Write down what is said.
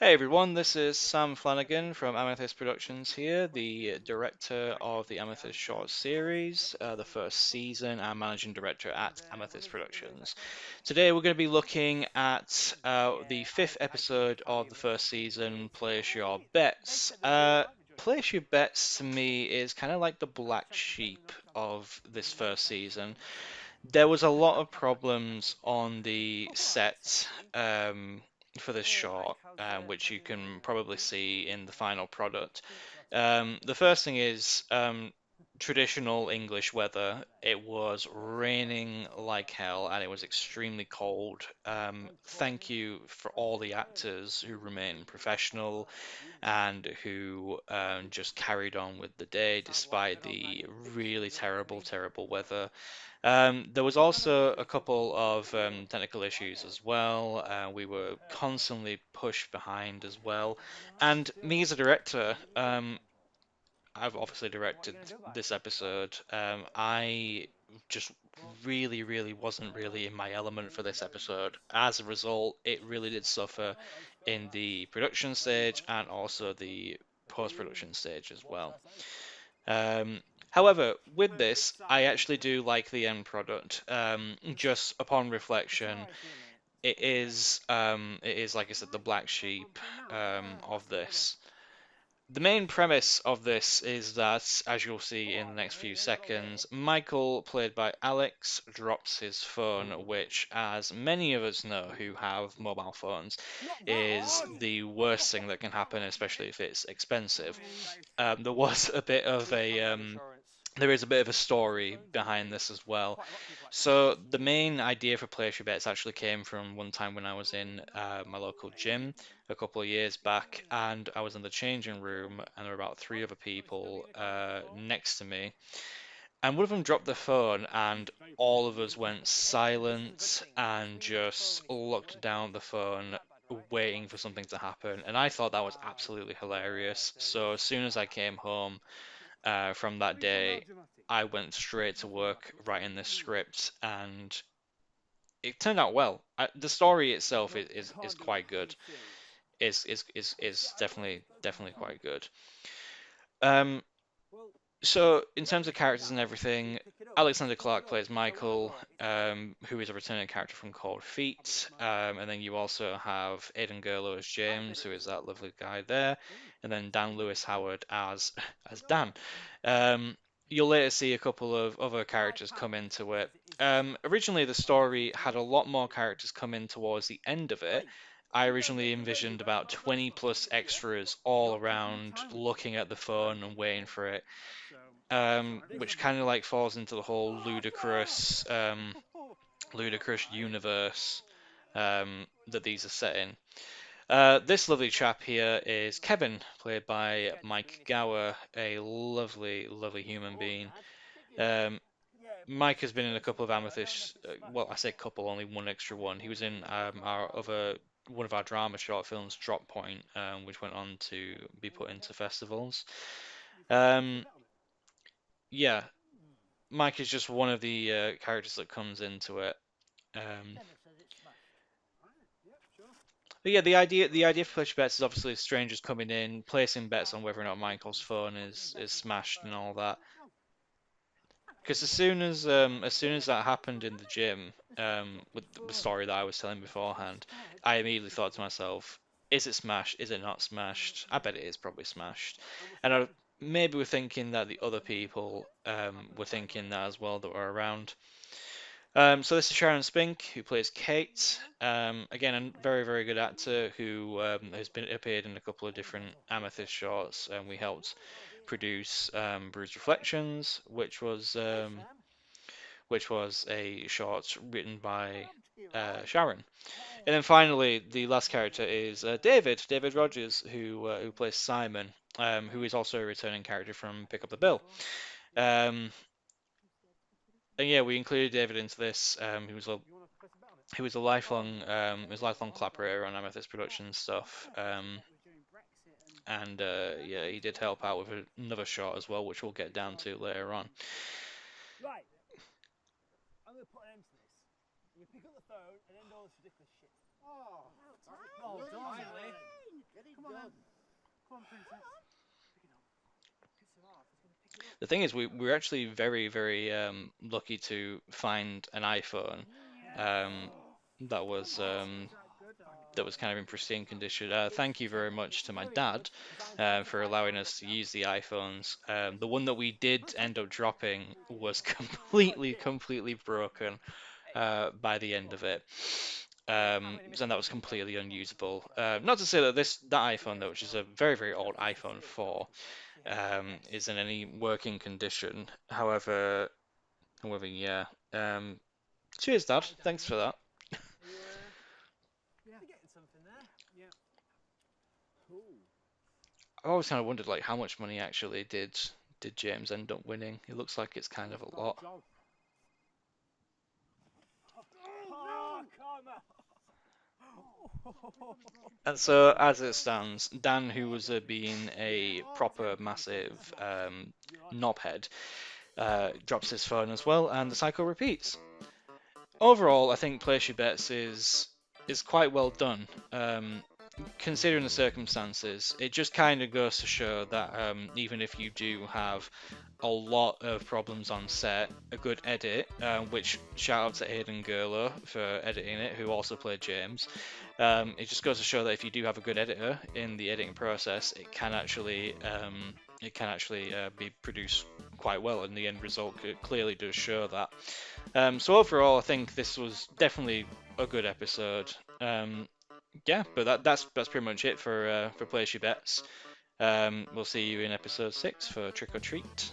Hey everyone, this is Sam Flanagan from Amethyst Productions here, the director of the Amethyst short series, the first season, and managing director at Amethyst Productions. Today we're going to be looking at the fifth episode of the first season, Place Your Bets. Place Your Bets to me is kind of like the black sheep of this first season. There was a lot of problems on the set for this short, which you can probably see in the final product. The first thing is traditional English weather. It was raining like hell and it was extremely cold. Thank you for all the actors who remained professional and who just carried on with the day despite the really terrible, terrible weather. There was also a couple of technical issues as well. We were constantly pushed behind as well. And me as a director, I've obviously directed this episode. I just really, really wasn't really in my element for this episode. As a result, it really did suffer in the production stage and also the post-production stage as well. However, with this, I actually do like the end product. Just upon reflection, it is like I said, the black sheep of this. The main premise of this is that, as you'll see in the next few seconds, Michael, played by Alex, drops his phone, which, as many of us know who have mobile phones, is the worst thing that can happen, especially if it's expensive. There was a bit of a there is a bit of a story behind this as well. So the main idea for Place Your Bets actually came from one time when I was in my local gym a couple of years back, and I was in the changing room, and there were about three other people next to me, and one of them dropped the phone, and all of us went silent and just looked down at the phone, waiting for something to happen. And I thought that was absolutely hilarious. So as soon as I came home from that day, I went straight to work writing this script, and it turned out well. The story itself is quite good. Is definitely quite good. Um, so in terms of characters and everything, Alexander Clark plays Michael, who is a returning character from Cold Feet, and then you also have Aidan Gurlow as James, who is that lovely guy there, and then Dan Lewis Howard as as Dan. Um, you'll later see a couple of other characters come into it. Originally, the story had a lot more characters come in towards the end of it. I originally envisioned about 20 plus extras all around looking at the phone and waiting for it, which kind of like falls into the whole ludicrous universe that these are set in. This lovely chap here is Kevin, played by Mike Gower, a lovely, lovely human being. Um, Mike has been in a couple of Amethyst, well, I say couple, only one extra one. He was in our other one of our drama short films, Drop Point, which went on to be put into festivals. Um, yeah, Mike is just one of the characters that comes into it. Um, but yeah, the idea for push bets is obviously strangers coming in, placing bets on whether or not Michael's phone is smashed and all that. Because as soon as that happened in the gym, with the story that I was telling beforehand, I immediately thought to myself, is it smashed? Is it not smashed? I bet it is probably smashed. And maybe we're thinking that the other people were thinking that as well that were around. So this is Sharon Spink, who plays Kate. Again, a very, very good actor who has been appeared in a couple of different Amethyst shorts, and we helped produce Bruised Reflections, which was a short written by Sharon. And then finally, the last character is David Rogers, who plays Simon, who is also a returning character from Pick Up the Bill. Um, and yeah, we included David into this. He was a lifelong collaborator on Amethyst Production stuff. And yeah, he did help out with another shot as well, which we'll get down to later on. The thing is, we're actually very, very lucky to find an iPhone um, that was kind of in pristine condition. Thank you very much to my dad for allowing us to use the iPhones. The one that we did end up dropping was completely broken by the end of it. And that was completely unusable. Not to say that that iPhone though, which is a very, very old iPhone 4, is in any working condition. However, yeah. Cheers, Dad. Thanks for that. I've always kind of wondered like how much money actually did James end up winning. It looks like it's kind of a lot. And so as it stands, Dan, who was being a proper massive knobhead, drops his phone as well, and the cycle repeats. Overall, I think Place Your Bets is quite well done. Considering the circumstances, it just kind of goes to show that even if you do have a lot of problems on set, a good edit, which shout out to Aidan Gerlo for editing it, who also played James. It just goes to show that if you do have a good editor in the editing process, it can actually be produced quite well, and the end result clearly does show that. So overall, I think this was definitely a good episode. Yeah, but that's pretty much it for Place Your Bets. We'll see you in episode 6 for Trick or Treat.